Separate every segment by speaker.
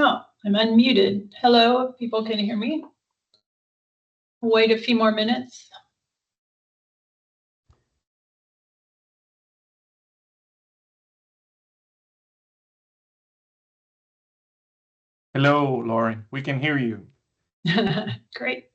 Speaker 1: Oh, I'm unmuted. Hello, people can hear me? Wait a few more minutes.
Speaker 2: Hello, Lauren. We can hear you.
Speaker 1: Great.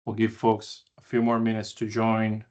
Speaker 2: We'll give folks a few more minutes to join.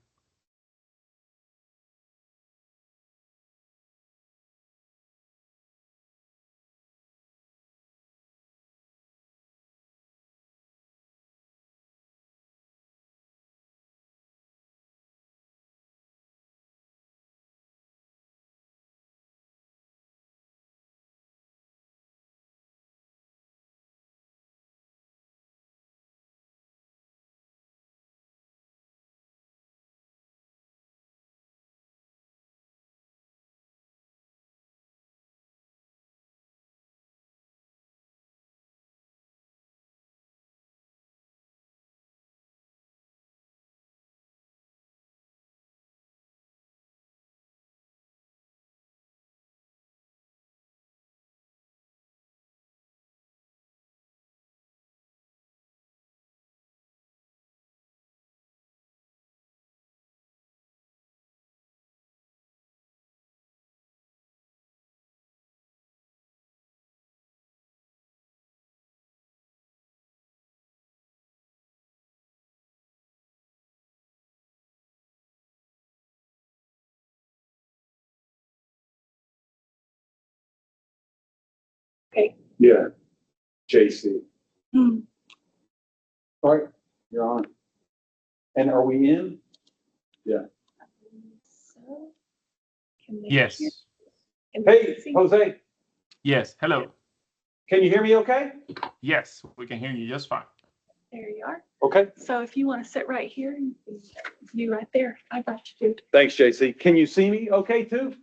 Speaker 1: Okay.
Speaker 3: Yeah, JC. All right, you're on. And are we in? Yeah.
Speaker 1: So, can they
Speaker 2: Yes.
Speaker 1: hear? Can they
Speaker 3: Hey,
Speaker 1: see?
Speaker 3: Jose,
Speaker 2: Yes. Hello.
Speaker 3: can you hear me okay?
Speaker 2: Yes, we can hear you just fine.
Speaker 1: There you are.
Speaker 3: Okay.
Speaker 1: So if you want to sit right here, you right there. I got you, dude.
Speaker 3: Thanks, JC. Can you see me okay too?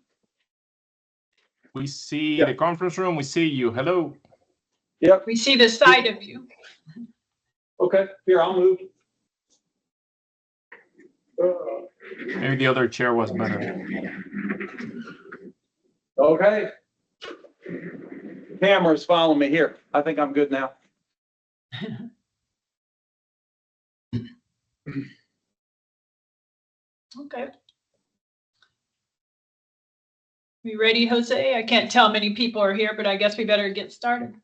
Speaker 2: We see
Speaker 3: Yeah.
Speaker 2: the conference room. We see you. Hello.
Speaker 3: Yep.
Speaker 1: We see the side of you.
Speaker 3: Okay, here, I'll move.
Speaker 2: Maybe the other chair was better.
Speaker 3: Okay. Camera's following me here. I think I'm good now.
Speaker 1: Okay. We ready, Jose? I can't tell how many people are here, but I guess we better get started.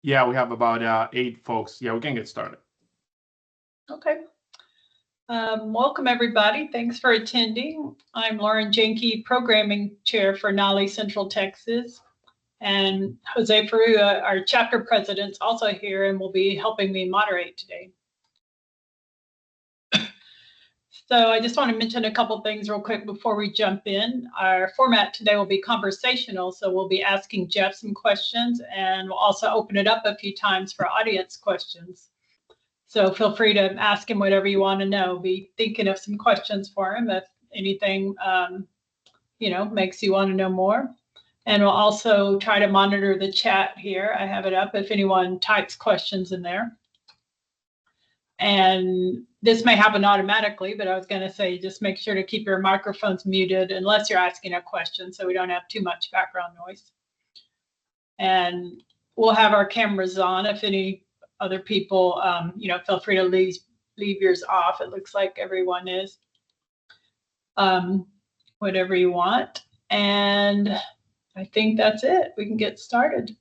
Speaker 2: Yeah, we have about 8 folks. Yeah, we can get started.
Speaker 1: Okay. Welcome, everybody. Thanks for attending. I'm Lauren Jenke, Programming Chair for NALHE Central Texas. And Jose Perua, our chapter president, is also here and will be helping me moderate today. So I just want to mention a couple things real quick before we jump in. Our format today will be conversational, so we'll be asking Jeff some questions, and we'll also open it up a few times for audience questions. So feel free to ask him whatever you want to know. Be thinking of some questions for him if anything, makes you want to know more. And we'll also try to monitor the chat here. I have it up if anyone types questions in there. And this may happen automatically, but I was going to say just make sure to keep your microphones muted unless you're asking a question so we don't have too much background noise. And we'll have our cameras on if any other people, feel free to leave yours off. It looks like everyone is. Whatever you want. And I think that's it. We can get started.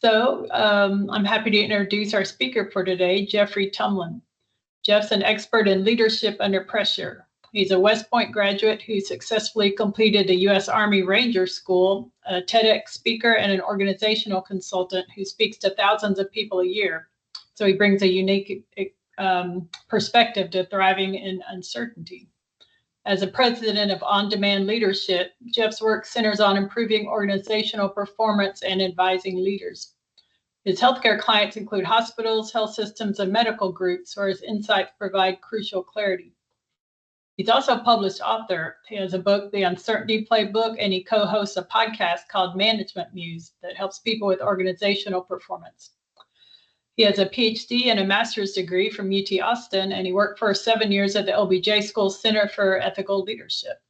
Speaker 1: So I'm happy to introduce our speaker for today, Jeffrey Tumlin. Jeff's an expert in leadership under pressure. He's a West Point graduate who successfully completed the U.S. Army Ranger School, a TEDx speaker, and an organizational consultant who speaks to thousands of people a year. So he brings a unique perspective to thriving in uncertainty. As a president of On-Demand Leadership, Jeff's work centers on improving organizational performance and advising leaders. His healthcare clients include hospitals, health systems, and medical groups, where his insights provide crucial clarity. He's also a published author. He has a book, The Uncertainty Playbook, and he co-hosts a podcast called Management Muse that helps people with organizational performance. He has a PhD and a master's degree from UT Austin, and he worked for 7 years at the LBJ School Center for Ethical Leadership.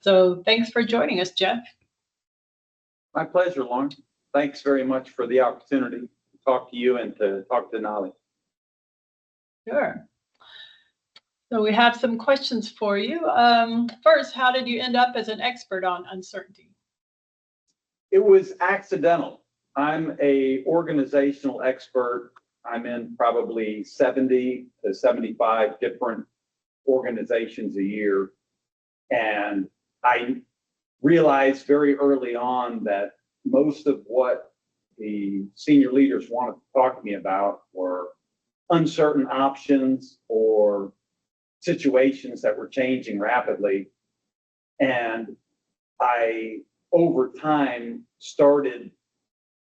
Speaker 1: So thanks for joining us, Jeff.
Speaker 3: My pleasure, Lauren. Thanks very much for the opportunity to talk to you and to talk to NALHE.
Speaker 1: Sure. So we have some questions for you. First, how did you end up as an expert on uncertainty?
Speaker 3: It was accidental. I'm an organizational expert. I'm in probably 70 to 75 different organizations a year. And I realized very early on that most of what the senior leaders wanted to talk to me about were uncertain options or situations that were changing rapidly. And I, over time, started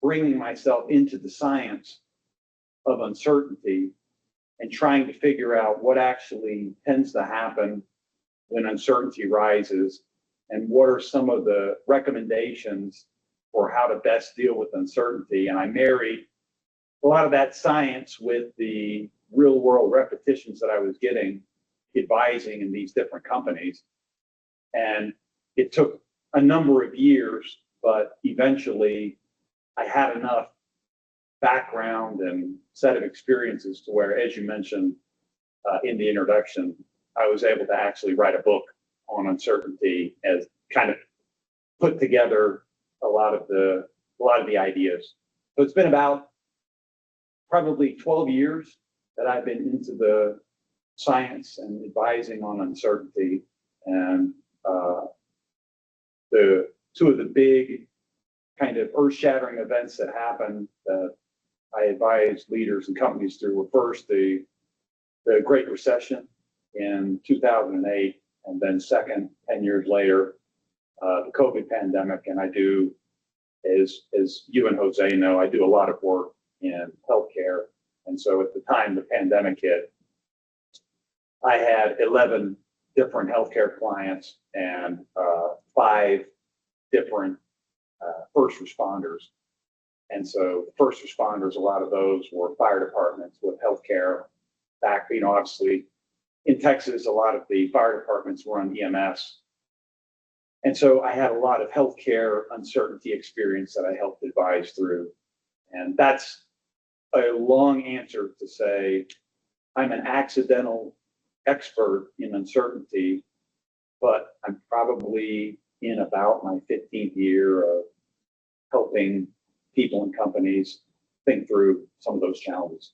Speaker 3: bringing myself into the science of uncertainty and trying to figure out what actually tends to happen when uncertainty rises and what are some of the recommendations for how to best deal with uncertainty. And I married a lot of that science with the real world repetitions that I was getting advising in these different companies. And it took a number of years, but eventually I had enough background and set of experiences to where, as you mentioned in the introduction, I was able to actually write a book on uncertainty as kind of put together a lot of the ideas. So it's been about probably 12 years that I've been into the science and advising on uncertainty. And the two of the big kind of earth-shattering events that happened that I advised leaders and companies through were first the Great Recession in 2008, and then second, 10 years later, the COVID pandemic. And I do, as you and Jose know, I do a lot of work in healthcare. And so at the time the pandemic hit, I had 11 different healthcare clients and 5 different first responders. And so the first responders, a lot of those were fire departments with healthcare back, obviously in Texas, a lot of the fire departments were on EMS. And so I had a lot of healthcare uncertainty experience that I helped advise through. And that's a long answer to say I'm an accidental expert in uncertainty, but I'm probably in about my 15th year of helping people and companies think through some of those challenges.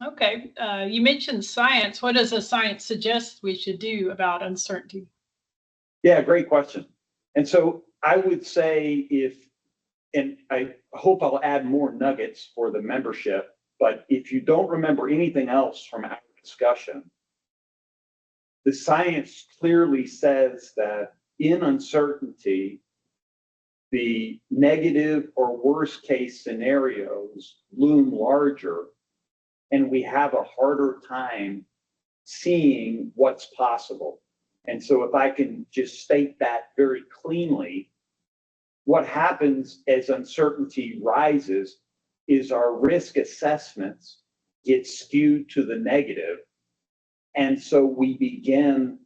Speaker 1: Okay, you mentioned science. What does the science suggest we should do about uncertainty?
Speaker 3: Yeah, great question. And so I would say and I hope I'll add more nuggets for the membership, but if you don't remember anything else from our discussion, the science clearly says that in uncertainty, the negative or worst case scenarios loom larger, and we have a harder time seeing what's possible. And so if I can just state that very cleanly, what happens as uncertainty rises is our risk assessments get skewed to the negative. And so we begin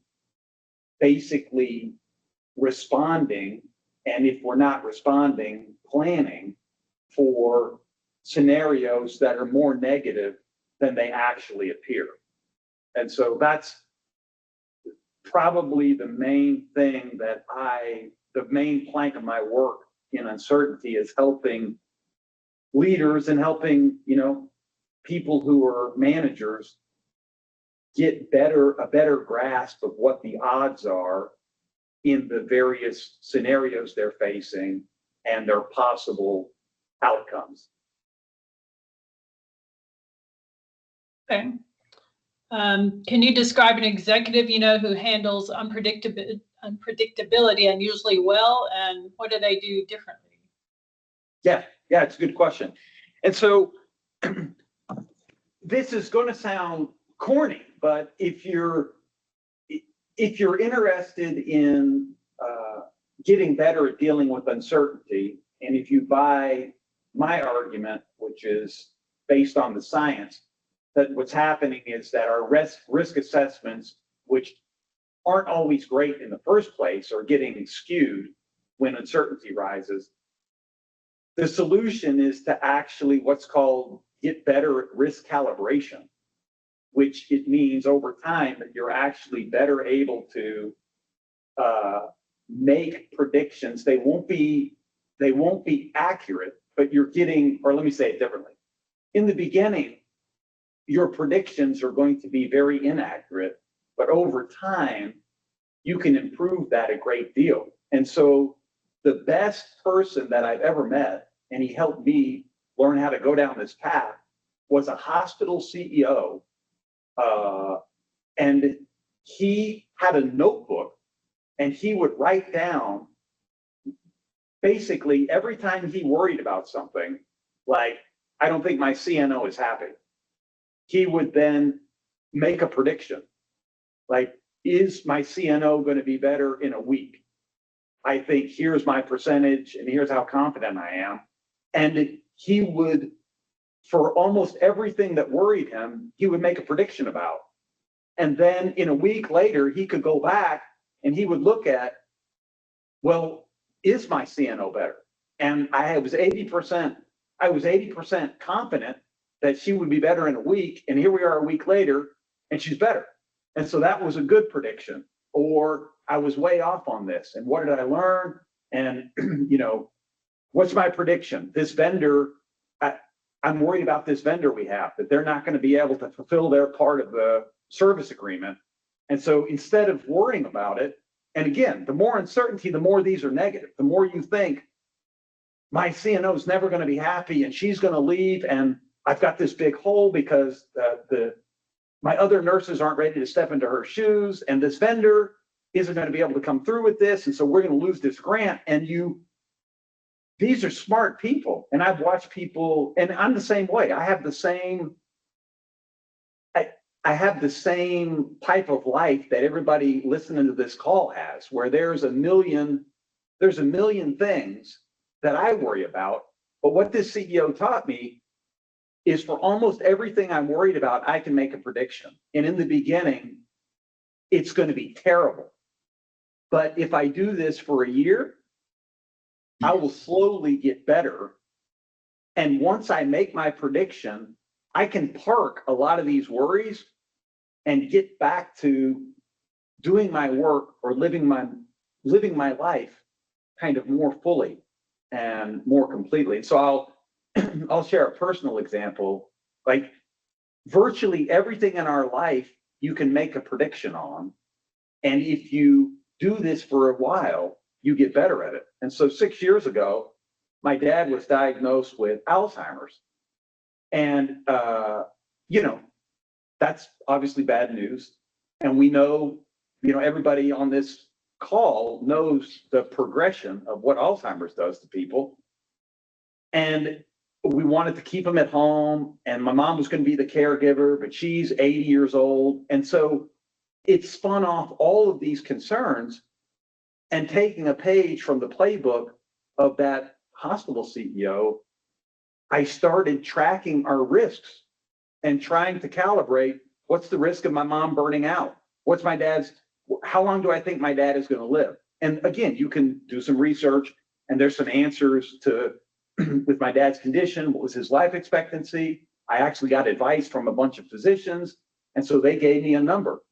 Speaker 3: basically responding, and if we're not responding, planning for scenarios that are more negative than they actually appear. And so that's probably the main thing that the main plank of my work in uncertainty is helping leaders and helping, people who are managers get a better grasp of what the odds are in the various scenarios they're facing and their possible outcomes.
Speaker 1: Okay. Can you describe an executive, who handles unpredictability unusually well, and what do they do differently?
Speaker 3: Yeah, it's a good question. And so this is going to sound corny, but if you're interested in getting better at dealing with uncertainty, and if you buy my argument, which is based on the science, that what's happening is that our risk assessments, which aren't always great in the first place, are getting skewed when uncertainty rises. The solution is to actually what's called get better at risk calibration, which it means over time that you're actually better able to make predictions. They won't be accurate, but you're getting, or let me say it differently. In the beginning, your predictions are going to be very inaccurate, but over time, you can improve that a great deal. And so the best person that I've ever met, and he helped me learn how to go down this path, was a hospital CEO. And he had a notebook, and he would write down basically every time he worried about something, like, I don't think my CNO is happy. He would then make a prediction, like, is my CNO going to be better in a week? I think here's my percentage, and here's how confident I am. And he would, for almost everything that worried him, he would make a prediction about. And then in a week later, he could go back and he would look at, well, is my CNO better? And I was 80% confident that she would be better in a week. And here we are a week later, and she's better. And so that was a good prediction. Or I was way off on this. And what did I learn? And, what's my prediction? This vendor, I'm worried about this vendor we have, that they're not going to be able to fulfill their part of the service agreement. And so instead of worrying about it, and again, the more uncertainty, the more these are negative. The more you think, my CNO is never going to be happy and she's going to leave, and I've got this big hole because my other nurses aren't ready to step into her shoes, and this vendor isn't going to be able to come through with this, and so we're going to lose this grant. And these are smart people, and I've watched people, and I'm the same way. I have the same type of life that everybody listening to this call has, where there's a million things that I worry about. But what this CEO taught me is, for almost everything I'm worried about, I can make a prediction. And in the beginning, it's going to be terrible. But if I do this for a year, I will slowly get better. And once I make my prediction, I can park a lot of these worries and get back to doing my work or living my life kind of more fully and more completely. So I'll share a personal example. Like, virtually everything in our life you can make a prediction on, and if you do this for a while, you get better at it. And so 6 years ago, my dad was diagnosed with Alzheimer's, and that's obviously bad news. And we know, everybody on this call knows the progression of what Alzheimer's does to people. And we wanted to keep him at home, and my mom was going to be the caregiver, but she's 80 years old. And so it spun off all of these concerns, and taking a page from the playbook of that hospital CEO, I started tracking our risks and trying to calibrate, what's the risk of my mom burning out? How long do I think my dad is going to live? And again, you can do some research, and there's some answers to, with my dad's condition, what was his life expectancy? I actually got advice from a bunch of physicians. And so they gave me a number,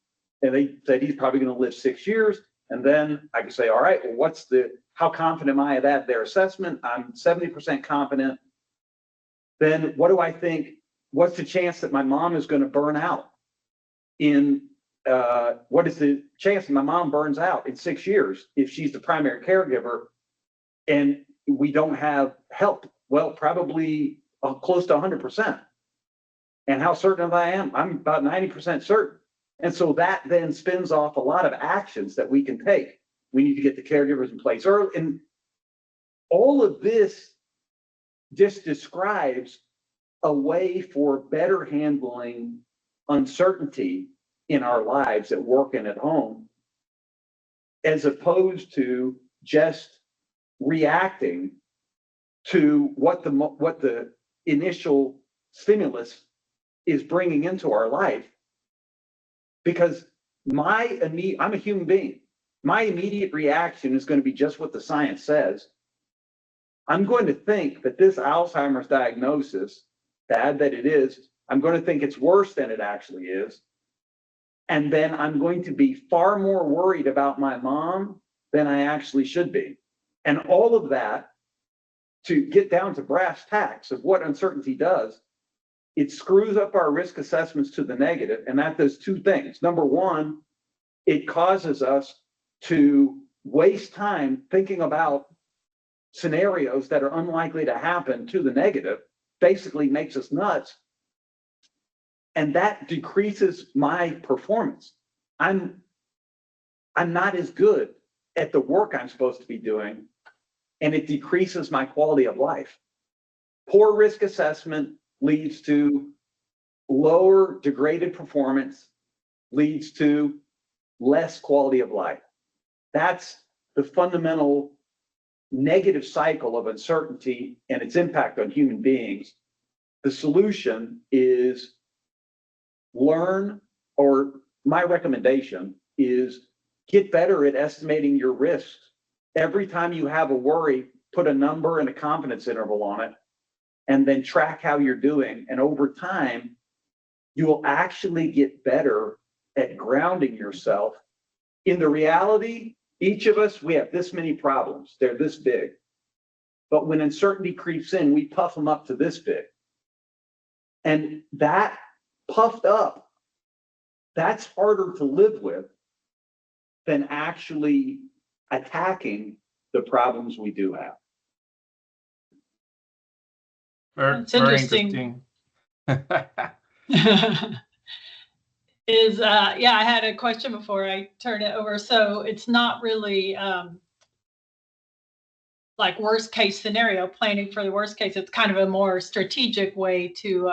Speaker 3: and they said he's probably going to live 6 years. And then I can say, all right, well, how confident am I of that? Their assessment, I'm 70% confident. Then what do I think? What's the chance that my mom is going to burn out what is the chance that my mom burns out in 6 years if she's the primary caregiver and we don't have help? Well, probably close to 100%. And how certain I am? I'm about 90% certain. And so that then spins off a lot of actions that we can take. We need to get the caregivers in place early. And all of this just describes a way for better handling uncertainty in our lives at work and at home, as opposed to just reacting to what the initial stimulus is bringing into our life. Because I'm a human being. My immediate reaction is going to be just what the science says. I'm going to think that this Alzheimer's diagnosis, bad that it is, I'm going to think it's worse than it actually is. And then I'm going to be far more worried about my mom than I actually should be. And all of that, to get down to brass tacks of what uncertainty does, it screws up our risk assessments to the negative. And that does two things. Number one, it causes us to waste time thinking about scenarios that are unlikely to happen to the negative, basically makes us nuts. And that decreases my performance. I'm not as good at the work I'm supposed to be doing, and it decreases my quality of life. Poor risk assessment leads to lower degraded performance, leads to less quality of life. That's the fundamental negative cycle of uncertainty and its impact on human beings. The solution is my recommendation is get better at estimating your risks. Every time you have a worry, put a number and a confidence interval on it, and then track how you're doing. And over time, you will actually get better at grounding yourself in the reality. Each of us, we have this many problems. They're this big. But when uncertainty creeps in, we puff them up to this big. And that puffed up, that's harder to live with than actually attacking the problems we do have.
Speaker 1: That's
Speaker 2: Very
Speaker 1: interesting.
Speaker 2: interesting.
Speaker 1: I had a question before I turn it over. So it's not really like worst case scenario, planning for the worst case. It's kind of a more strategic way to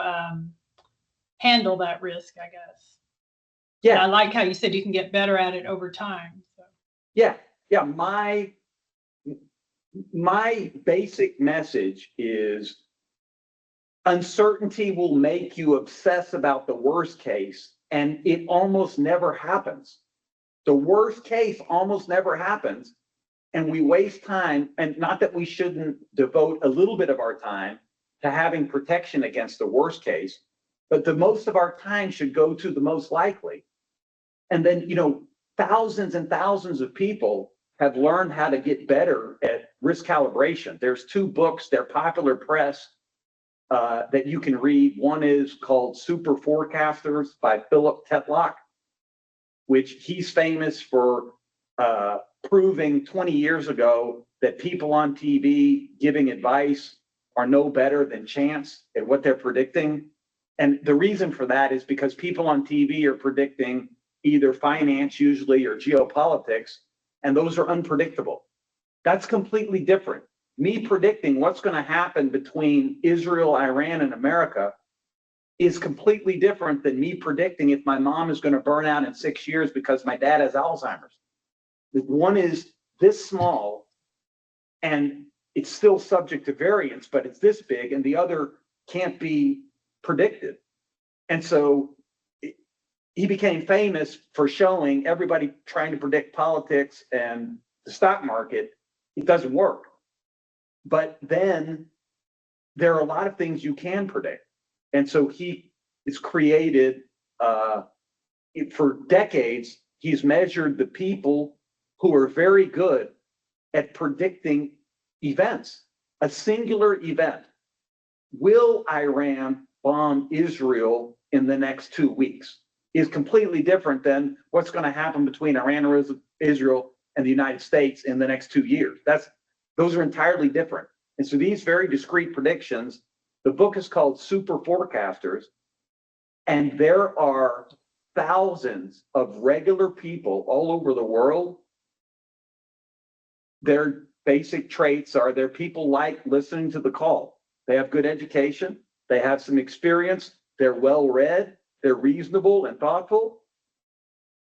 Speaker 1: handle that risk, I guess.
Speaker 3: Yeah.
Speaker 1: And I like how you said you can get better at it over time. So.
Speaker 3: Yeah. My basic message is uncertainty will make you obsess about the worst case, and it almost never happens. The worst case almost never happens, and we waste time. And not that we shouldn't devote a little bit of our time to having protection against the worst case, but the most of our time should go to the most likely. And then, thousands and thousands of people have learned how to get better at risk calibration. There's 2 books, they're popular press, that you can read. One is called Super Forecasters by Philip Tetlock, which he's famous for proving 20 years ago that people on TV giving advice are no better than chance at what they're predicting. And the reason for that is because people on TV are predicting either finance usually or geopolitics, and those are unpredictable. That's completely different. Me predicting what's going to happen between Israel, Iran, and America is completely different than me predicting if my mom is going to burn out in 6 years because my dad has Alzheimer's. One is this small, and it's still subject to variance, but it's this big, and the other can't be predicted. And so he became famous for showing everybody trying to predict politics and the stock market, it doesn't work. But then there are a lot of things you can predict. And so he has created, for decades, he's measured the people who are very good at predicting events, a singular event. Will Iran bomb Israel in the next 2 weeks? Is completely different than what's going to happen between Iran or Israel and the United States in the next 2 years. Those are entirely different. And so these very discrete predictions, the book is called Super Forecasters, and there are thousands of regular people all over the world. Their basic traits are they're people like listening to the call. They have good education. They have some experience. They're well-read. They're reasonable and thoughtful.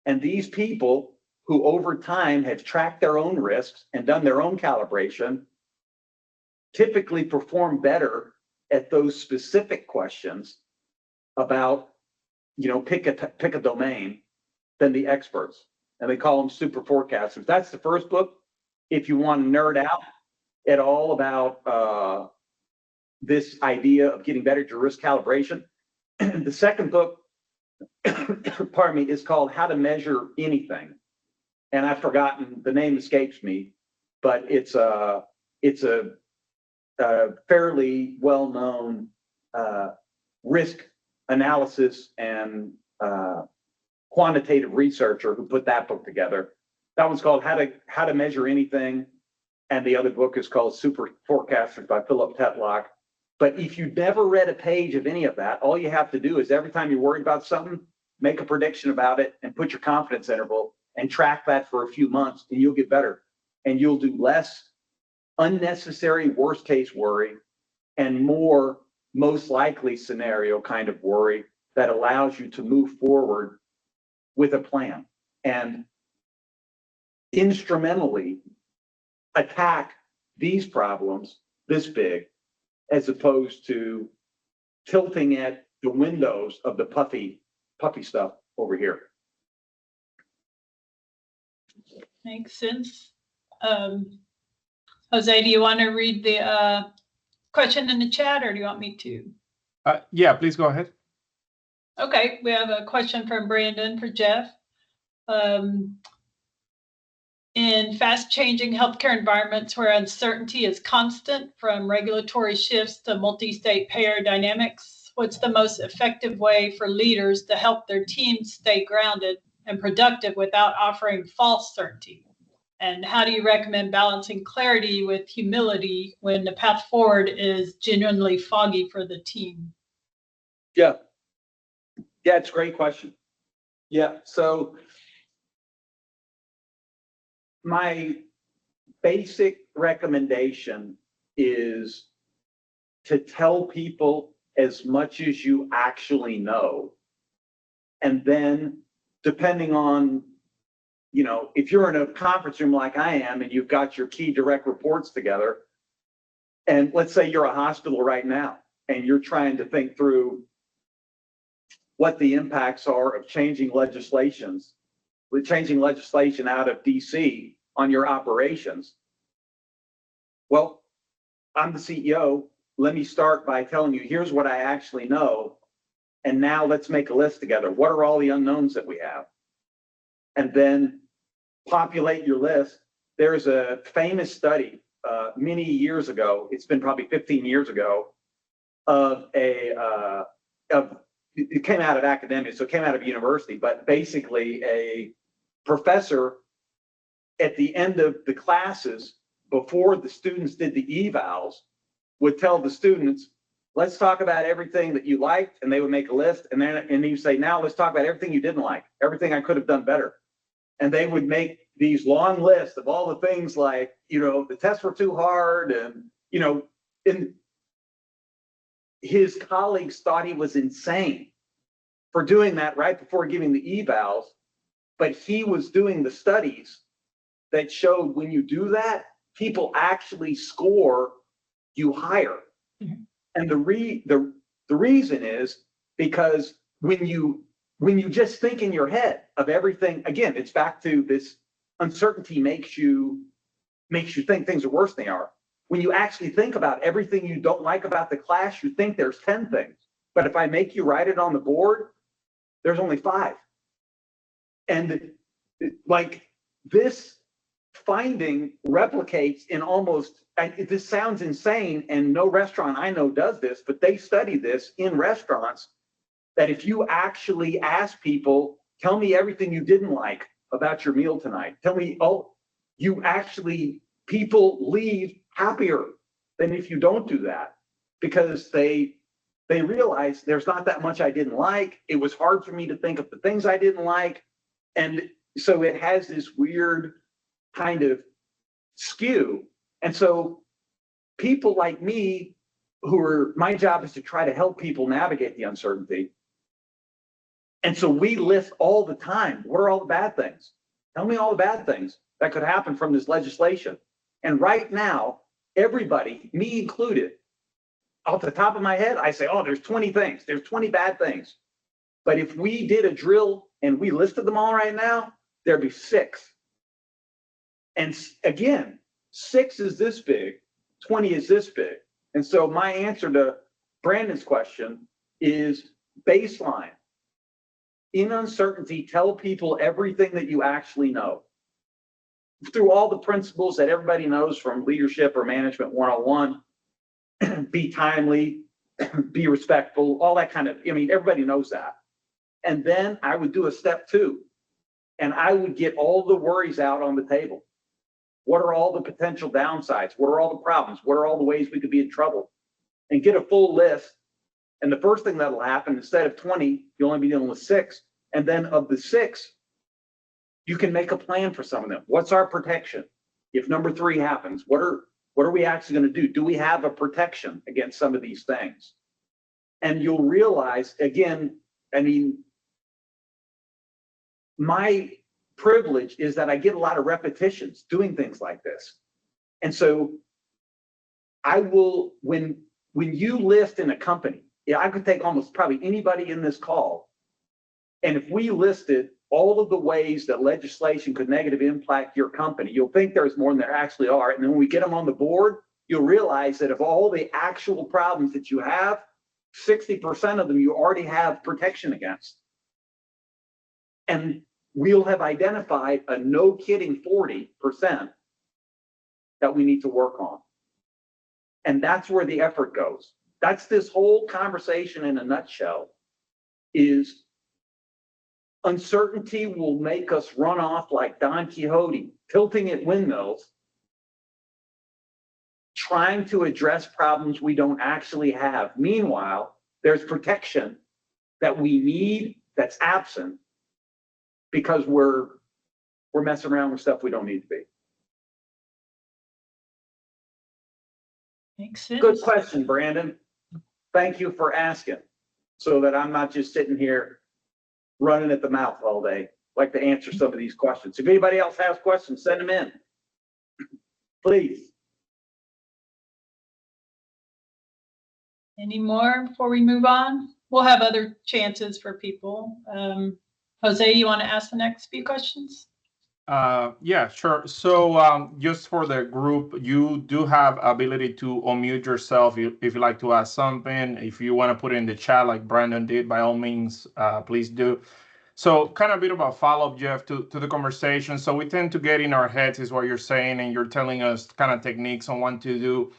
Speaker 3: And these people who over time have tracked their own risks and done their own calibration typically perform better at those specific questions about, pick a domain than the experts. And they call them super forecasters. That's the first book. If you want to nerd out at all about this idea of getting better at your risk calibration, the second book, pardon me, is called How to Measure Anything. And I've forgotten, the name escapes me, but it's a fairly well-known risk analysis and quantitative researcher who put that book together. That one's called How to Measure Anything, and the other book is called Super Forecasters by Philip Tetlock. But if you've never read a page of any of that, all you have to do is every time you're worried about something, make a prediction about it and put your confidence interval and track that for a few months, and you'll get better. And you'll do less unnecessary worst case worry and more most likely scenario kind of worry that allows you to move forward with a plan and instrumentally attack these problems this big, as opposed to tilting at the windows of the puffy stuff over here.
Speaker 1: Makes sense. Jose, do you want to read the question in the chat, or do you want me to?
Speaker 2: Yeah, please go ahead.
Speaker 1: Okay, we have a question from Brandon for Jeff. In fast-changing healthcare environments where uncertainty is constant, from regulatory shifts to multi-state payer dynamics, what's the most effective way for leaders to help their teams stay grounded and productive without offering false certainty? And how do you recommend balancing clarity with humility when the path forward is genuinely foggy for the team?
Speaker 3: Yeah, it's a great question. Yeah, so my basic recommendation is to tell people as much as you actually know. And then depending on, if you're in a conference room like I am and you've got your key direct reports together, and let's say you're a hospital right now and you're trying to think through what the impacts are of changing legislation out of DC on your operations. Well, I'm the CEO. Let me start by telling you, here's what I actually know. And now let's make a list together. What are all the unknowns that we have? And then populate your list. There's a famous study many years ago, it's been probably 15 years ago, it came out of academia, so it came out of university, but basically a professor at the end of the classes, before the students did the evals, would tell the students, let's talk about everything that you liked, and they would make a list, and he would say, now let's talk about everything you didn't like, everything I could have done better. And they would make these long lists of all the things like, the tests were too hard, and, and his colleagues thought he was insane for doing that right before giving the evals, but he was doing the studies that showed when you do that, people actually score you higher. Mm-hmm. And the reason is because when you just think in your head of everything, again, it's back to this uncertainty makes you think things are worse than they are. When you actually think about everything you don't like about the class, you think there's 10 things. But if I make you write it on the board, there's only 5. And like this finding replicates in almost, this sounds insane, and no restaurant I know does this, but they study this in restaurants, that if you actually ask people, tell me everything you didn't like about your meal tonight. Tell me, people leave happier than if you don't do that, because they realize there's not that much I didn't like. It was hard for me to think of the things I didn't like. And so it has this weird kind of skew. And so people like me, my job is to try to help people navigate the uncertainty. And so we list all the time, what are all the bad things? Tell me all the bad things that could happen from this legislation. And right now, everybody, me included, off the top of my head, I say, oh, there's 20 things. There's 20 bad things. But if we did a drill and we listed them all right now, there'd be 6. And again, 6 is this big, 20 is this big. And so my answer to Brandon's question is baseline. In uncertainty, tell people everything that you actually know. Through all the principles that everybody knows from leadership or management 101, be timely, be respectful, all that kind of, everybody knows that. And then I would do a step 2, and I would get all the worries out on the table. What are all the potential downsides? What are all the problems? What are all the ways we could be in trouble? And get a full list. And the first thing that'll happen, instead of 20, you'll only be dealing with 6. And then of the 6, you can make a plan for some of them. What's our protection? If number 3 happens, what are we actually going to do? Do we have a protection against some of these things? And you'll realize, again, my privilege is that I get a lot of repetitions doing things like this. And so I will, when you list in a company, I could take almost probably anybody in this call, and if we listed all of the ways that legislation could negatively impact your company, you'll think there's more than there actually are. And then when we get them on the board, you'll realize that of all the actual problems that you have, 60% of them you already have protection against. And we'll have identified a no kidding 40% that we need to work on. And that's where the effort goes. That's this whole conversation in a nutshell. Is uncertainty will make us run off like Don Quixote, tilting at windmills, trying to address problems we don't actually have. Meanwhile, there's protection that we need that's absent because we're messing around with stuff we don't need to be.
Speaker 1: Makes sense.
Speaker 3: Good question, Brandon. Thank you for asking, so that I'm not just sitting here running at the mouth all day. I'd like to answer some of these questions. If anybody else has questions, send them in, please.
Speaker 1: Any more before we move on? We'll have other chances for people. Jose, you want to ask the next few questions?
Speaker 2: Yeah, sure. So just for the group, you do have ability to unmute yourself if you like to ask something. If you want to put it in the chat like Brandon did, by all means, please do. So kind of a bit of a follow-up, Jeff, to the conversation. So we tend to get in our heads is what you're saying, and you're telling us kind of techniques on what to do.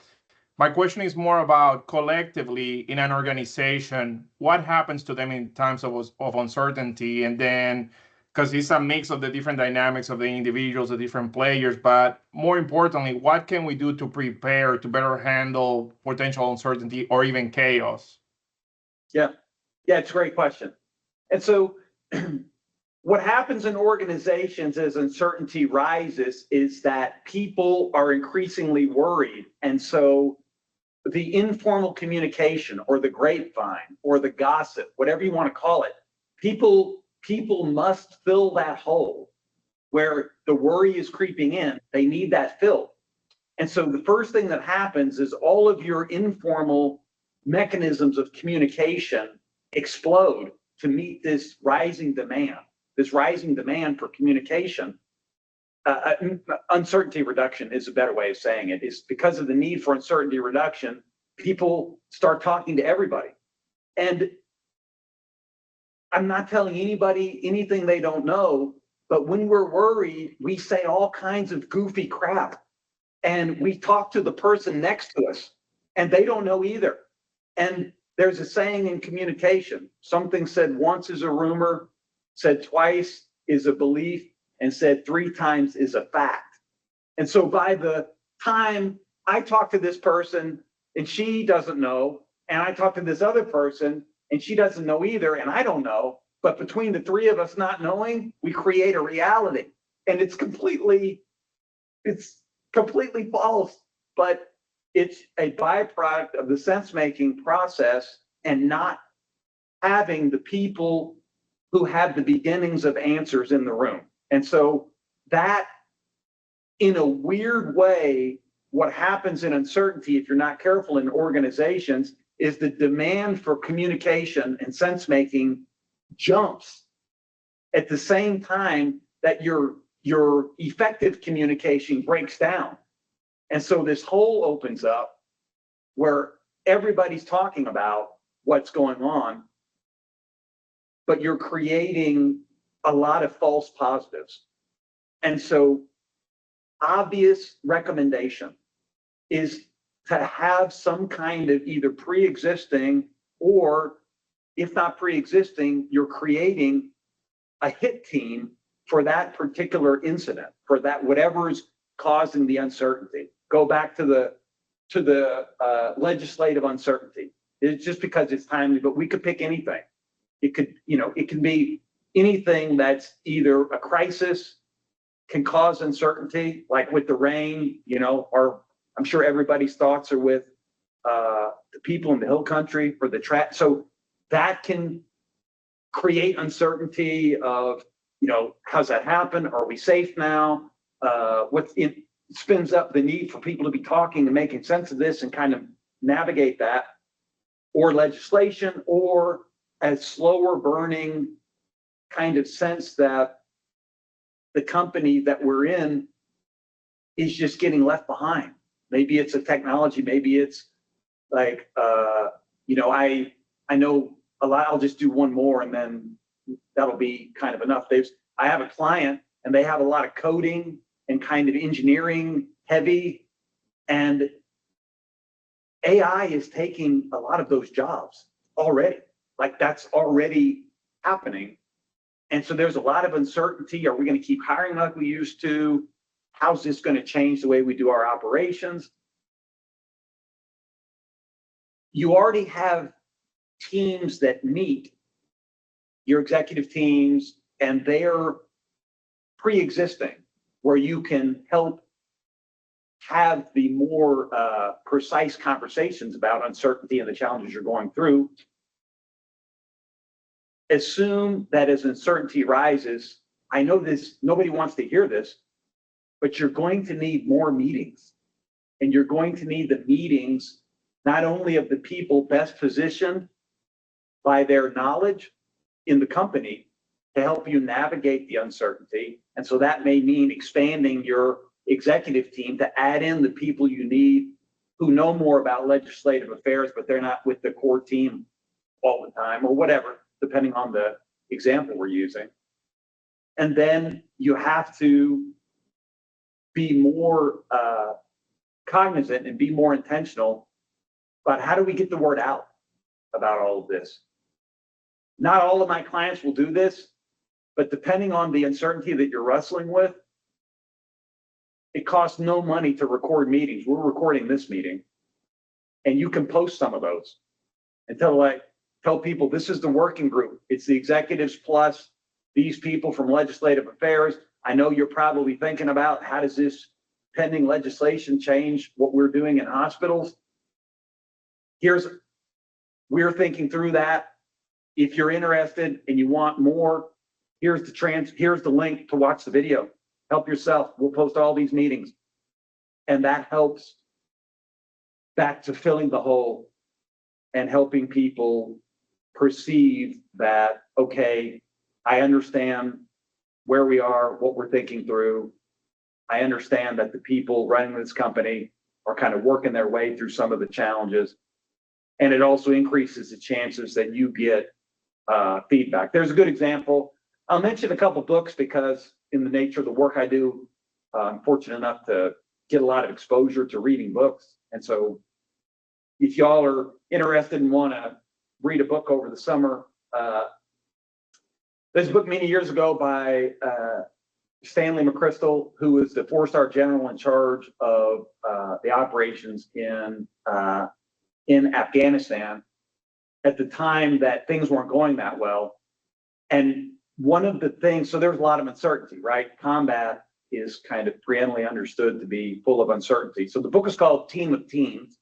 Speaker 2: My question is more about collectively in an organization, what happens to them in times of uncertainty, and then because it's a mix of the different dynamics of the individuals, the different players, but more importantly, what can we do to prepare to better handle potential uncertainty or even chaos?
Speaker 3: Yeah, it's a great question. And so what happens in organizations as uncertainty rises is that people are increasingly worried. And so the informal communication or the grapevine or the gossip, whatever you want to call it, people must fill that hole where the worry is creeping in. They need that filled. And so the first thing that happens is all of your informal mechanisms of communication explode to meet this rising demand for communication. Uncertainty reduction is a better way of saying it. Is because of the need for uncertainty reduction, people start talking to everybody. And I'm not telling anybody anything they don't know, But when we're worried, we say all kinds of goofy crap. And we talk to the person next to us and they don't know either. And there's a saying in communication, something said once is a rumor, said twice is a belief, and said 3 times is a fact. And so by the time I talk to this person and she doesn't know, and I talk to this other person and she doesn't know either, and I don't know, but between the 3 of us not knowing, we create a reality. And it's completely false, but it's a byproduct of the sense-making process and not having the people who have the beginnings of answers in the room. And so that, in a weird way, what happens in uncertainty, if you're not careful in organizations, is the demand for communication and sense-making jumps at the same time that your effective communication breaks down. And so this hole opens up where everybody's talking about what's going on, but you're creating a lot of false positives. And so obvious recommendation is to have some kind of either pre-existing, or if not pre-existing, you're creating a hit team for that particular incident, for that whatever's causing the uncertainty. Go back to the legislative uncertainty. It's just because it's timely, but we could pick anything. It could be anything that's either a crisis, can cause uncertainty, like with the rain, or I'm sure everybody's thoughts are with the people in the hill country for the so that can create uncertainty of, how's that happen? Are we safe now? It spins up the need for people to be talking and making sense of this and kind of navigate that, or legislation, or a slower burning kind of sense that the company that we're in is just getting left behind. Maybe it's a technology, maybe it's like, I know a lot. I'll just do one more and then that'll be kind of enough. I have a client and they have a lot of coding and kind of engineering heavy, and AI is taking a lot of those jobs already. Like that's already happening. And so there's a lot of uncertainty. Are we going to keep hiring like we used to? How's this going to change the way we do our operations? You already have teams that meet, your executive teams, and they're pre-existing, where you can help have the more precise conversations about uncertainty and the challenges you're going through. Assume that as uncertainty rises, I know this, nobody wants to hear this, but you're going to need more meetings. And you're going to need the meetings, not only of the people best positioned by their knowledge in the company to help you navigate the uncertainty. And so that may mean expanding your executive team to add in the people you need who know more about legislative affairs, but they're not with the core team all the time, or whatever, depending on the example we're using. And then you have to be more cognizant and be more intentional about how do we get the word out about all of this. Not all of my clients will do this, but depending on the uncertainty that you're wrestling with, it costs no money to record meetings. We're recording this meeting, and you can post some of those and tell people this is the working group. It's the executives plus these people from legislative affairs. I know you're probably thinking about how does this pending legislation change what we're doing in hospitals. We're thinking through that. If you're interested and you want more, here's the link to watch the video. Help yourself. We'll post all these meetings. And that helps back to filling the hole and helping people perceive that, okay, I understand where we are, what we're thinking through. I understand that the people running this company are kind of working their way through some of the challenges. And it also increases the chances that you get feedback. There's a good example. I'll mention a couple books because in the nature of the work I do, I'm fortunate enough to get a lot of exposure to reading books. And so if y'all are interested and want to read a book over the summer, there's a book many years ago by Stanley McChrystal, who was the 4-star general in charge of the operations in Afghanistan at the time that things weren't going that well. And one of the things, so there's a lot of uncertainty, right? Combat is kind of preeminently understood to be full of uncertainty. So the book is called Team of Teams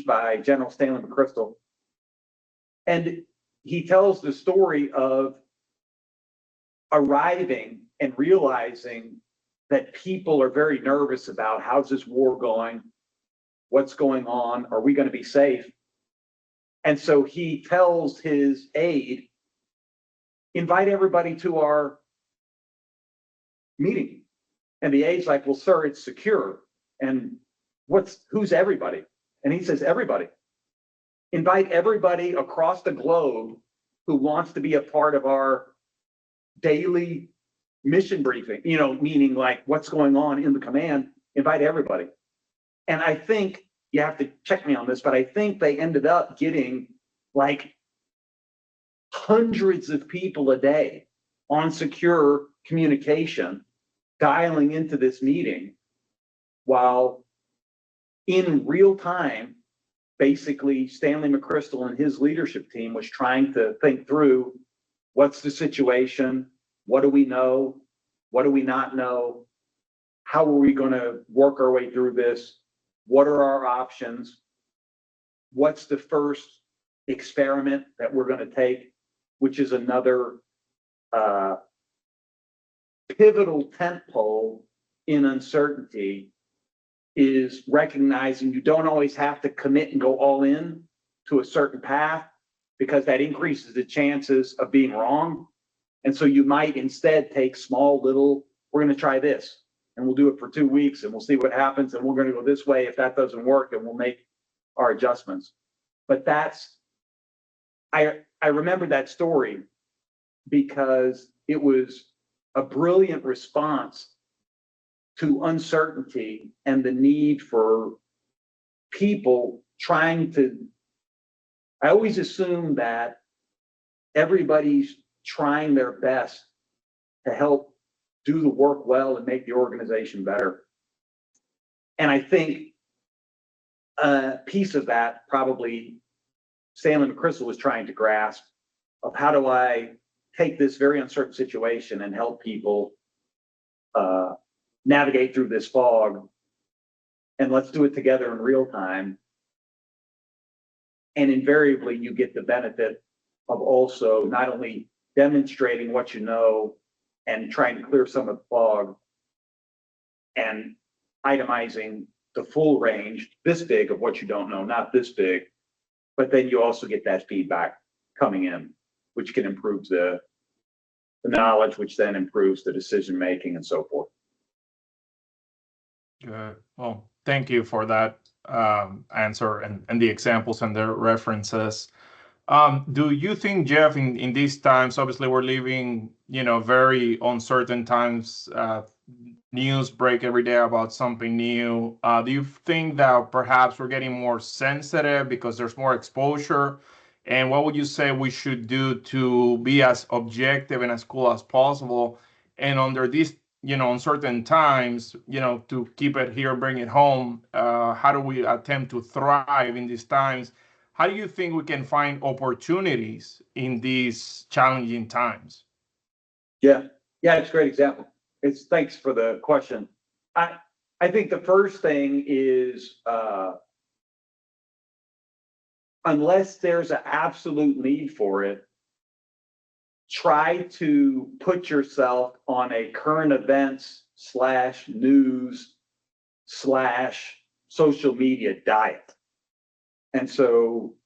Speaker 3: by General Stanley McChrystal. And he tells the story of arriving and realizing that people are very nervous about how's this war going, what's going on, are we going to be safe? And so he tells his aide, invite everybody to our meeting. And the aide's like, well, sir, it's secure. And who's everybody? And he says, everybody. Invite everybody across the globe who wants to be a part of our daily mission briefing, meaning like what's going on in the command, invite everybody. And I think, you have to check me on this, but I think they ended up getting like hundreds of people a day on secure communication, dialing into this meeting while in real time, basically Stanley McChrystal and his leadership team was trying to think through what's the situation, what do we know, what do we not know, how are we going to work our way through this, what are our options, what's the first experiment that we're going to take, which is another pivotal tentpole in uncertainty, is recognizing you don't always have to commit and go all in to a certain path because that increases the chances of being wrong. And so you might instead take small little, we're going to try this and we'll do it for 2 weeks and we'll see what happens. And we're going to go this way. If that doesn't work, and we'll make our adjustments. But I remember that story because it was a brilliant response to uncertainty and the need for people trying to, I always assume that everybody's trying their best to help do the work well and make the organization better. And I think a piece of that probably Stanley McChrystal was trying to grasp of how do I take this very uncertain situation and help people navigate through this fog, and let's do it together in real time. And invariably you get the benefit of also not only demonstrating what you know and trying to clear some of the fog and itemizing the full range, this big of what you don't know, not this big, but then you also get that feedback coming in, which can improve the knowledge, which then improves the decision making and so forth.
Speaker 2: Good. Well, thank you for that answer and the examples and the references. Do you think, Jeff, in these times, obviously we're living, very uncertain times, news break every day about something new. Do you think that perhaps we're getting more sensitive because there's more exposure? And what would you say we should do to be as objective and as cool as possible? And under these, uncertain times, to keep it here, bring it home, how do we attempt to thrive in these times? How do you think we can find opportunities in these challenging times?
Speaker 3: Yeah, it's a great example. Thanks for the question. I think the first thing is unless there's an absolute need for it, try to put yourself on a current events / news / social media diet. And so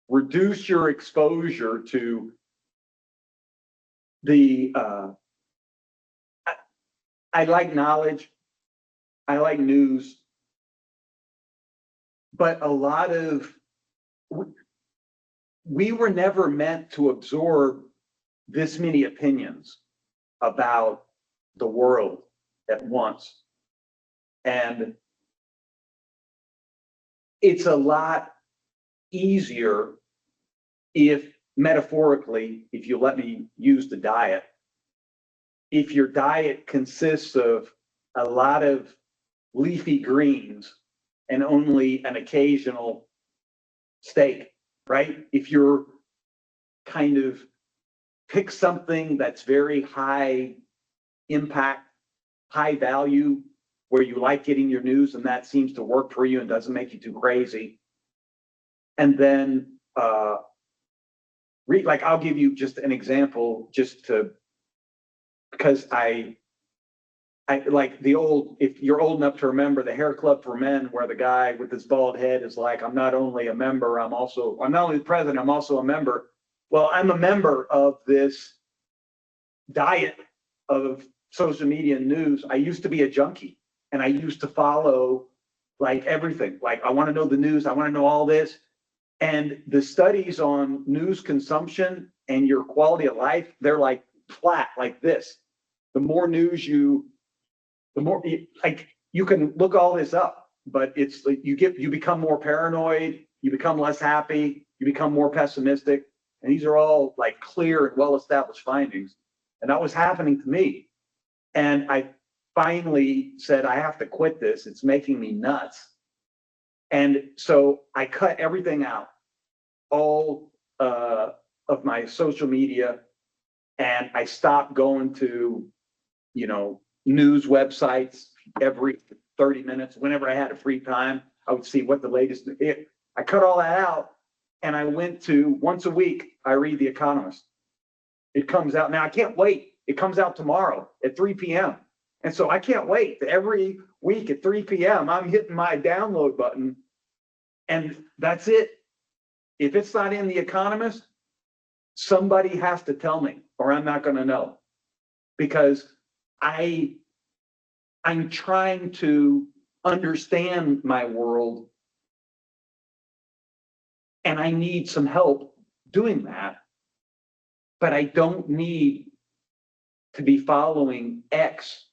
Speaker 3: reduce your exposure to the, I like knowledge, I like news, but a lot of, we were never meant to absorb this many opinions about the world at once. And it's a lot easier if, metaphorically, if you let me use the diet, if your diet consists of a lot of leafy greens and only an occasional steak, right? If you're kind of pick something that's very high impact, high value, where you like getting your news and that seems to work for you and doesn't make you too crazy. And then like I'll give you just an example just to, because I like the old, if you're old enough to remember the Hair Club for Men, where the guy with his bald head is like, I'm not only a member, I'm not only the president, I'm also a member. Well, I'm a member of this diet of social media and news. I used to be a junkie and I used to follow like everything. Like I want to know the news, I want to know all this. And the studies on news consumption and your quality of life, they're like flat, like this. The more news the more, like you can look all this up, but it's like you become more paranoid, you become less happy, you become more pessimistic. And these are all like clear and well-established findings. And that was happening to me. And I finally said, I have to quit this. It's making me nuts. And so I cut everything out, all of my social media, and I stopped going to, news websites every 30 minutes. Whenever I had a free time, I would see what the latest. I cut all that out, and I went to once a week. I read The Economist. It comes out now. I can't wait. It comes out tomorrow at 3 p.m. And so I can't wait. Every week at 3 p.m. I'm hitting my download button, and that's it. If it's not in The Economist, somebody has to tell me, or I'm not going to know, because I'm trying to understand my world, and I need some help doing that. But I don't need to be following X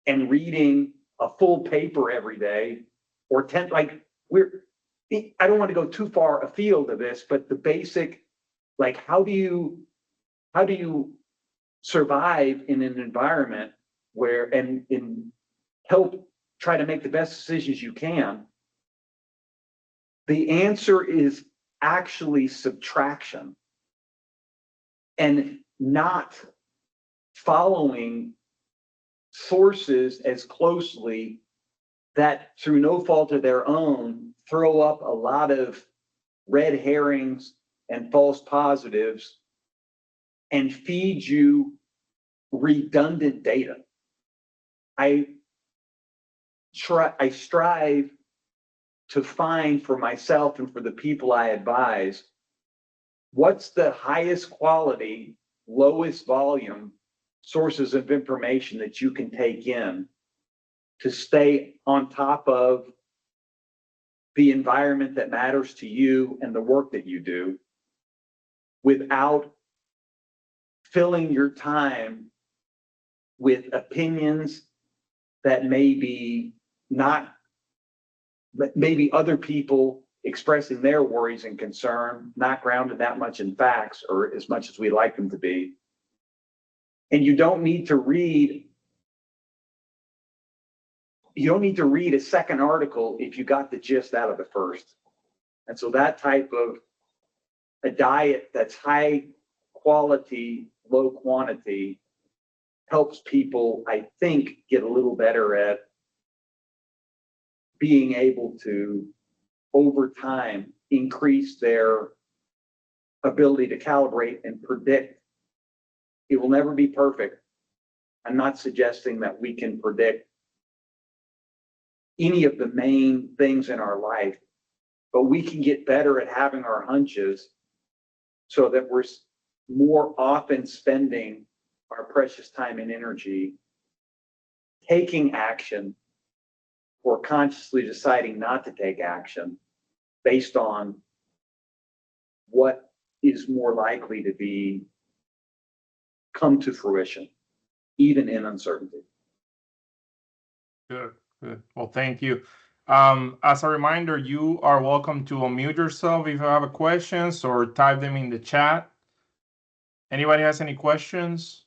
Speaker 3: and reading a full paper every day or 10, like I don't want to go too far afield of this, but the basic, like how do you survive in an environment where and help try to make the best decisions you can? The answer is actually subtraction and not following sources as closely that, through no fault of their own, throw up a lot of red herrings and false positives and feed you redundant data. I strive to find for myself and for the people I advise, what's the highest quality, lowest volume sources of information that you can take in to stay on top of the environment that matters to you and the work that you do, without filling your time with opinions that maybe other people expressing their worries and concern, not grounded that much in facts or as much as we like them to be. And you don't need to read a second article if you got the gist out of the first. And so that type of a diet that's high quality, low quantity helps people, I think, get a little better at being able to, over time, increase their ability to calibrate and predict. It will never be perfect. I'm not suggesting that we can predict any of the main things in our life, but we can get better at having our hunches so that we're more often spending our precious time and energy taking action or consciously deciding not to take action based on what is more likely to be come to fruition, even in uncertainty.
Speaker 2: Good, good. Well, thank you. As a reminder, you are welcome to unmute yourself if you have questions or type them in the chat. Anybody has any questions?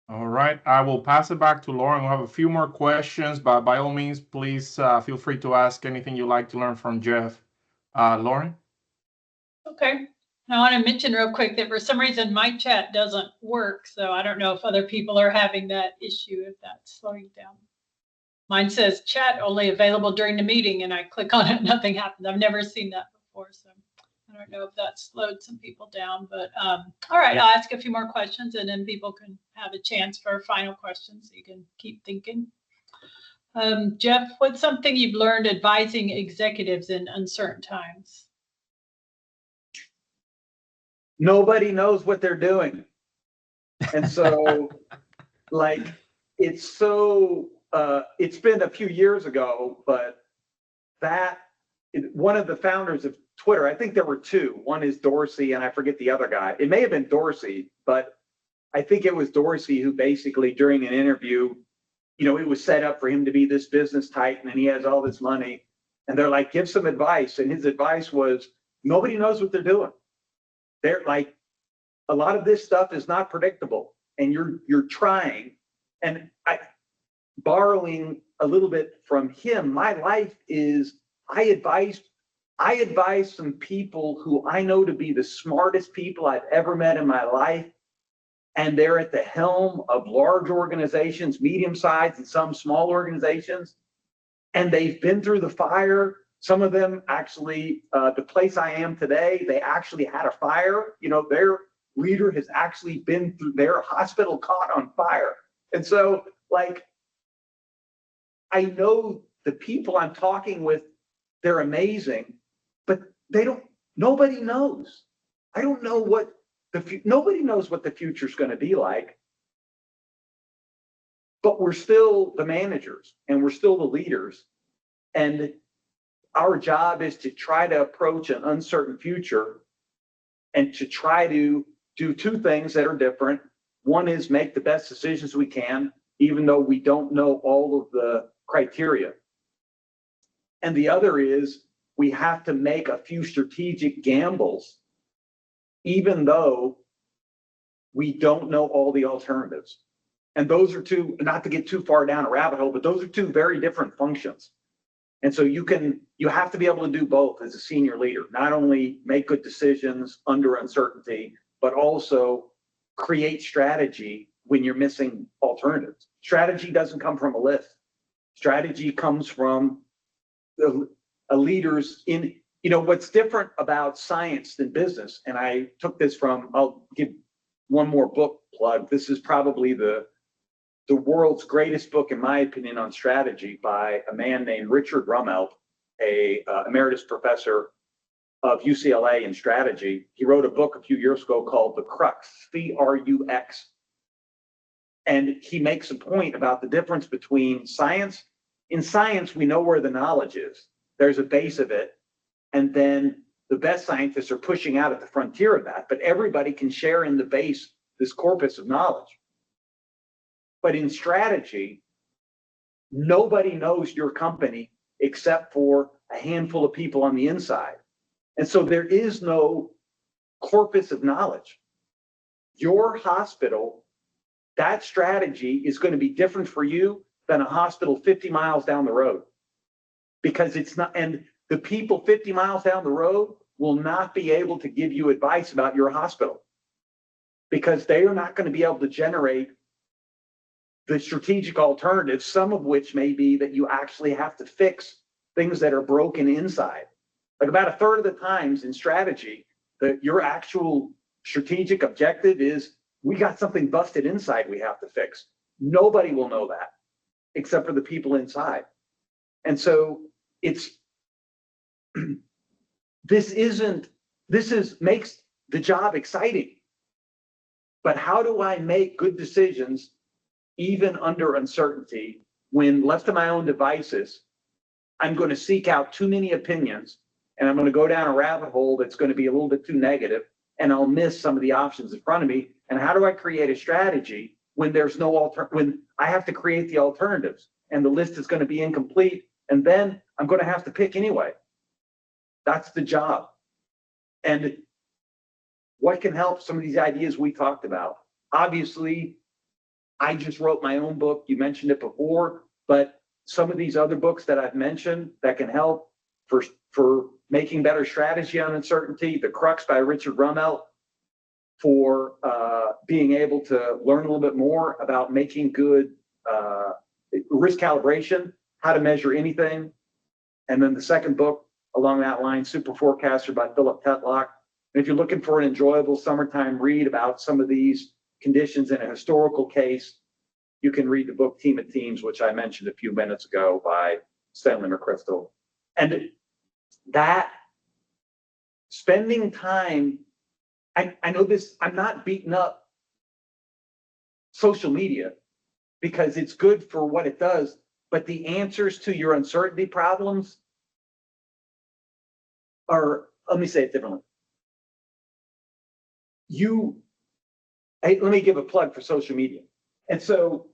Speaker 2: All right, I will pass it back to Lauren. We'll have a few more questions, but by all means, please feel free to ask anything you'd like to learn from Jeff. Lauren?
Speaker 1: Okay. I want to mention real quick that for some reason my chat doesn't work, so I don't know if other people are having that issue, if that's slowing down. Mine says chat only available during the meeting, and I click on it, nothing happens. I've never seen that before, so I don't know if that slowed some people down. But all right, I'll ask a few more questions, and then people can have a chance for final questions, so you can keep thinking. Jeff, what's something you've learned advising executives in uncertain times?
Speaker 3: Nobody knows what they're doing. And so, like, it's been a few years ago, but one of the founders of Twitter, I think there were two. One is Dorsey, and I forget the other guy. It may have been Dorsey, but I think it was Dorsey who basically, during an interview, it was set up for him to be this business titan, and he has all this money. And they're like, give some advice. And his advice was, nobody knows what they're doing. They're like, a lot of this stuff is not predictable, and you're trying. And borrowing a little bit from him, my life is I advise some people who I know to be the smartest people I've ever met in my life, and they're at the helm of large organizations, medium-sized, and some small organizations, and they've been through the fire. Some of them actually, the place I am today, they actually had a fire. Their leader has actually been through their hospital caught on fire. And so, like, I know the people I'm talking with, they're amazing, but nobody knows. I don't know nobody knows what the future's going to be like. But we're still the managers, and we're still the leaders. And our job is to try to approach an uncertain future and to try to do two things that are different. One is make the best decisions we can, even though we don't know all of the criteria. And the other is we have to make a few strategic gambles, even though we don't know all the alternatives. And those are two, not to get too far down a rabbit hole, but those are two very different functions. And so you have to be able to do both as a senior leader, not only make good decisions under uncertainty, but also create strategy when you're missing alternatives. Strategy doesn't come from a list. Strategy comes from a leader's what's different about science than business. And I took this I'll give one more book plug. This is probably the world's greatest book, in my opinion, on strategy by a man named Richard Rummelt, a emeritus professor of UCLA in strategy. He wrote a book a few years ago called The Crux, C-R-U-X. And he makes a point about the difference between science. In science, we know where the knowledge is. There's a base of it. And then the best scientists are pushing out at the frontier of that. But everybody can share in the base, this corpus of knowledge. But in strategy, nobody knows your company except for a handful of people on the inside. And so there is no corpus of knowledge. Your hospital, that strategy is going to be different for you than a hospital 50 miles down the road. Because it's not, and the people 50 miles down the road will not be able to give you advice about your hospital, because they are not going to be able to generate the strategic alternatives, some of which may be that you actually have to fix things that are broken inside. Like about a third of the times in strategy, your actual strategic objective is, we got something busted inside we have to fix. Nobody will know that except for the people inside. And so makes the job exciting. But how do I make good decisions even under uncertainty, when left to my own devices, I'm going to seek out too many opinions, and I'm going to go down a rabbit hole that's going to be a little bit too negative, and I'll miss some of the options in front of me. And how do I create a strategy when there's no when I have to create the alternatives and the list is going to be incomplete, and then I'm going to have to pick anyway. That's the job. And what can help some of these ideas we talked about? Obviously, I just wrote my own book. You mentioned it before, but some of these other books that I've mentioned that can help for making better strategy on uncertainty, The Crux by Richard Rummelt, for being able to learn a little bit more about making good risk calibration, how to measure anything. And then the second book along that line, Super Forecaster by Philip Tetlock. And if you're looking for an enjoyable summertime read about some of these conditions in a historical case, you can read the book Team of Teams, which I mentioned a few minutes ago by Stanley McChrystal. And that spending time, I know this, I'm not beating up social media because it's good for what it does, but the answers to your uncertainty problems are, let me say it differently. Hey, let me give a plug for social media. And so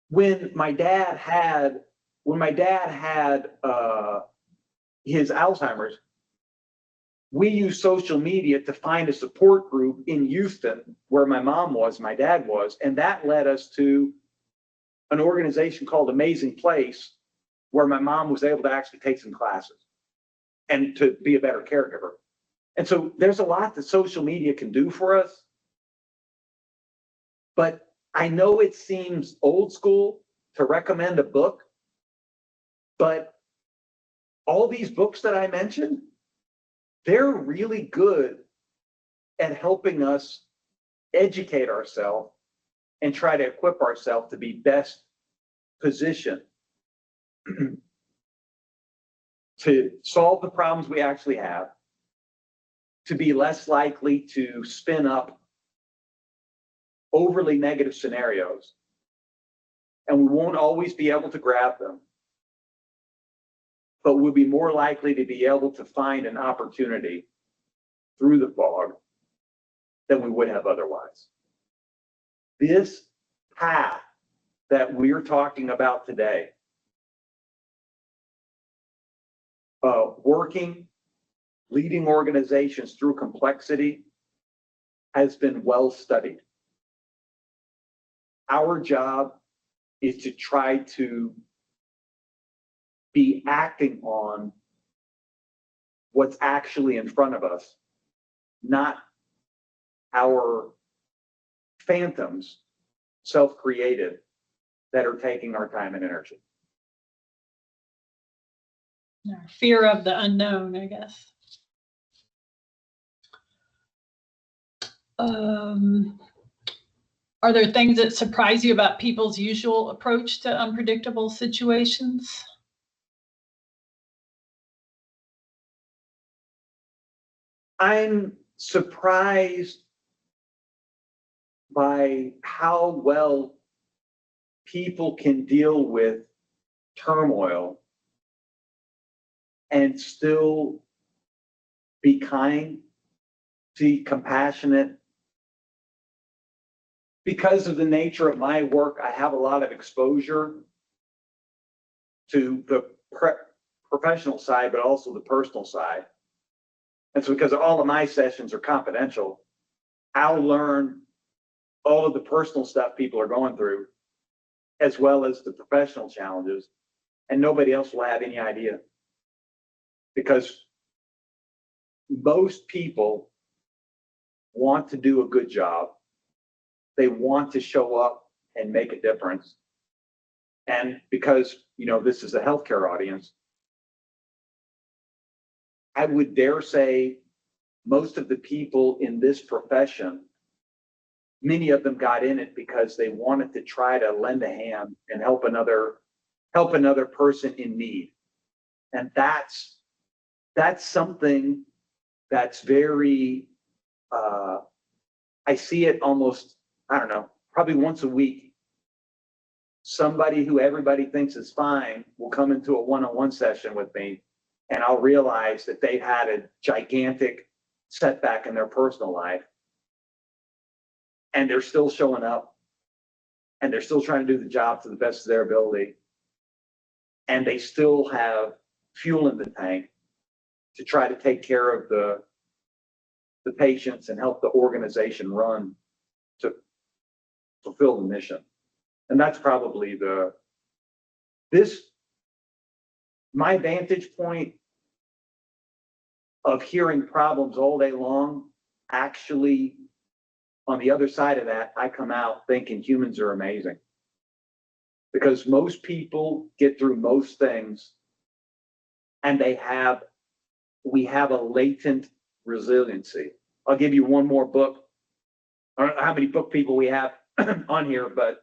Speaker 3: when my dad had his Alzheimer's, we used social media to find a support group in Houston where my mom was, my dad was, and that led us to an organization called Amazing Place, where my mom was able to actually take some classes and to be a better caregiver. And so there's a lot that social media can do for us. But I know it seems old school to recommend a book, but all these books that I mentioned, they're really good at helping us educate ourselves and try to equip ourselves to be best positioned to solve the problems we actually have, to be less likely to spin up overly negative scenarios. And we won't always be able to grab them, but we'll be more likely to be able to find an opportunity through the fog than we would have otherwise. This path that we're talking about today, working, leading organizations through complexity, has been well studied. Our job is to try to be acting on what's actually in front of us, not our phantoms, self-created, that are taking our time and energy.
Speaker 1: Fear of the unknown, I guess. Are there things that surprise you about people's usual approach to unpredictable situations?
Speaker 3: I'm surprised by how well people can deal with turmoil and still be kind, be compassionate. Because of the nature of my work, I have a lot of exposure to the professional side, but also the personal side. And so because all of my sessions are confidential, I'll learn all of the personal stuff people are going through, as well as the professional challenges, and nobody else will have any idea. Because most people want to do a good job. They want to show up and make a difference. And because, you know, this is a healthcare audience, I would dare say most of the people in this profession, many of them got in it because they wanted to try to lend a hand and help another person in need. And that's something that's very, I see it almost, I don't know, probably once a week. Somebody who everybody thinks is fine will come into a one-on-one session with me and I'll realize that they've had a gigantic setback in their personal life, and they're still showing up, and they're still trying to do the job to the best of their ability, and they still have fuel in the tank to try to take care of the patients and help the organization run to fulfill the mission. And that's probably my vantage point of hearing problems all day long. Actually, on the other side of that, I come out thinking humans are amazing, because most people get through most things, and we have a latent resiliency. I'll give you one more book. I don't know how many book people we have on here, but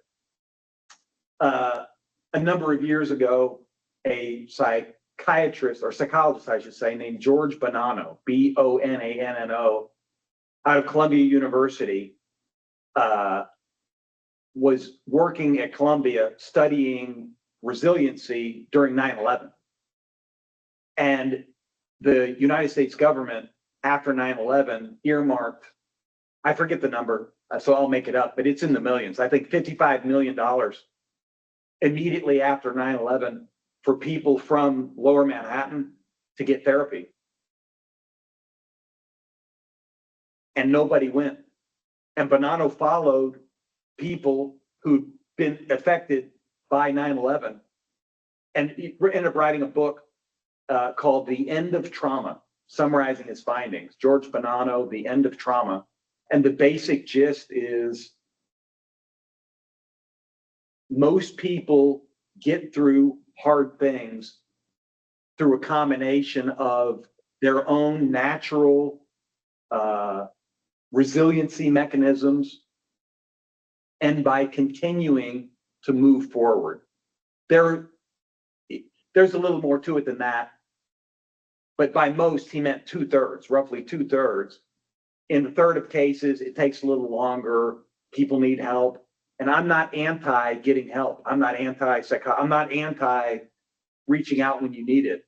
Speaker 3: a number of years ago, a psychiatrist, or psychologist, I should say, named George Bonanno, Bonanno, out of Columbia University, was working at Columbia studying resiliency during 9/11. And the United States government, after 9/11, earmarked, I forget the number, so I'll make it up, but it's in the millions. I think $55 million immediately after 9/11 for people from Lower Manhattan to get therapy. And nobody went. And Bonanno followed people who'd been affected by 9/11, and he ended up writing a book called The End of Trauma, summarizing his findings. George Bonanno, The End of Trauma. And the basic gist is most people get through hard things through a combination of their own natural resiliency mechanisms, and by continuing to move forward. There's a little more to it than that, but by most, he meant 2/3, roughly 2/3. In a third of cases, it takes a little longer. People need help. And I'm not anti getting help. I'm not anti reaching out when you need it.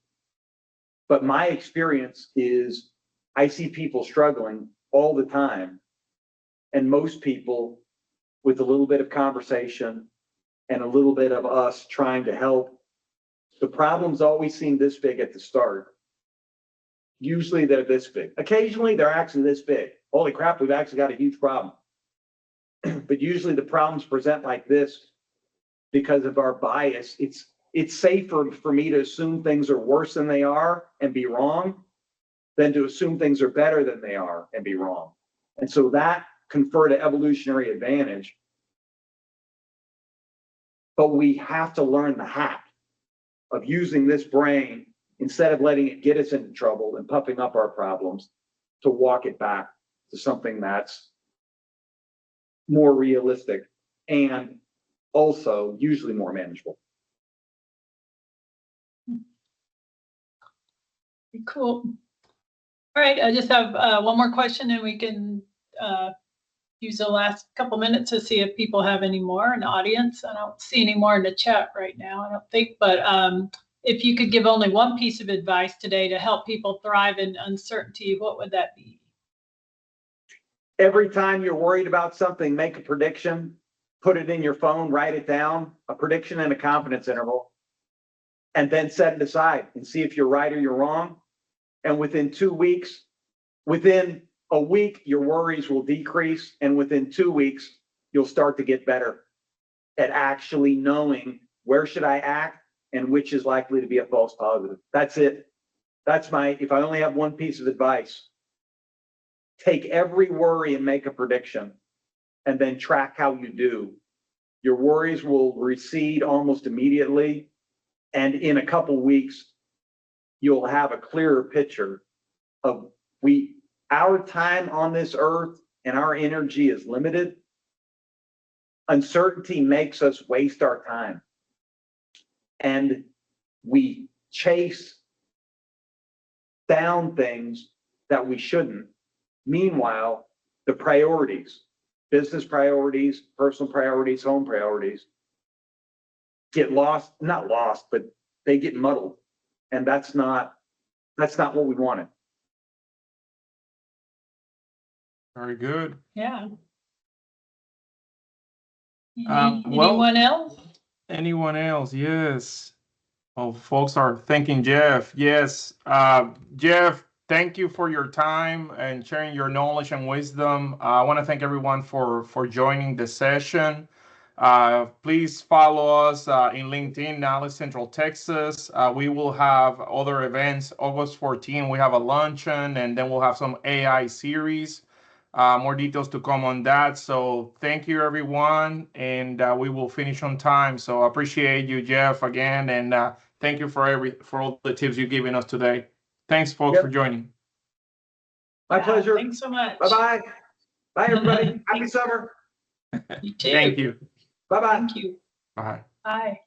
Speaker 3: But my experience is I see people struggling all the time. And most people, with a little bit of conversation and a little bit of us trying to help, the problems always seem this big at the start. Usually they're this big. Occasionally they're actually this big. Holy crap, we've actually got a huge problem. But usually the problems present like this because of our bias. It's safer for me to assume things are worse than they are and be wrong than to assume things are better than they are and be wrong. And so that conferred an evolutionary advantage. But we have to learn the hack of using this brain, instead of letting it get us into trouble and puffing up our problems, to walk it back to something that's more realistic and also usually more manageable.
Speaker 1: Cool. All right, I just have one more question, and we can use the last couple minutes to see if people have any more in the audience. I don't see any more in the chat right now, I don't think, but if you could give only one piece of advice today to help people thrive in uncertainty, what would that be?
Speaker 3: Every time you're worried about something, make a prediction, put it in your phone, write it down, a prediction and a confidence interval, and then set it aside and see if you're right or you're wrong. And within a week, your worries will decrease. And within 2 weeks, you'll start to get better at actually knowing where should I act and which is likely to be a false positive. That's it. If I only have one piece of advice, take every worry and make a prediction, and then track how you do. Your worries will recede almost immediately. And in a couple weeks, you'll have a clearer picture of our time on this earth and our energy is limited. Uncertainty makes us waste our time. And we chase down things that we shouldn't. Meanwhile, the priorities, business priorities, personal priorities, home priorities, get lost, not lost, but they get muddled. And that's not That's not what we wanted.
Speaker 2: Very good.
Speaker 1: Yeah.
Speaker 2: Well,
Speaker 1: Anyone else?
Speaker 2: Anyone else? Yes. Oh, folks are thanking Jeff. Yes. Jeff, thank you for your time and sharing your knowledge and wisdom. I want to thank everyone for joining the session. Please follow us in LinkedIn, NALHE Central Texas. We will have other events. August 14, we have a luncheon, and then we'll have some AI series. More details to come on that. So thank you, everyone, and we will finish on time. So I appreciate you, Jeff, again, and thank you for all the tips you've given us today. Thanks, folks, for joining.
Speaker 3: My pleasure.
Speaker 1: Thanks so much.
Speaker 3: Bye-bye. Bye, everybody. Happy summer.
Speaker 1: You too.
Speaker 2: Thank you.
Speaker 3: Bye-bye.
Speaker 1: Thank you.
Speaker 2: Bye.
Speaker 1: Bye.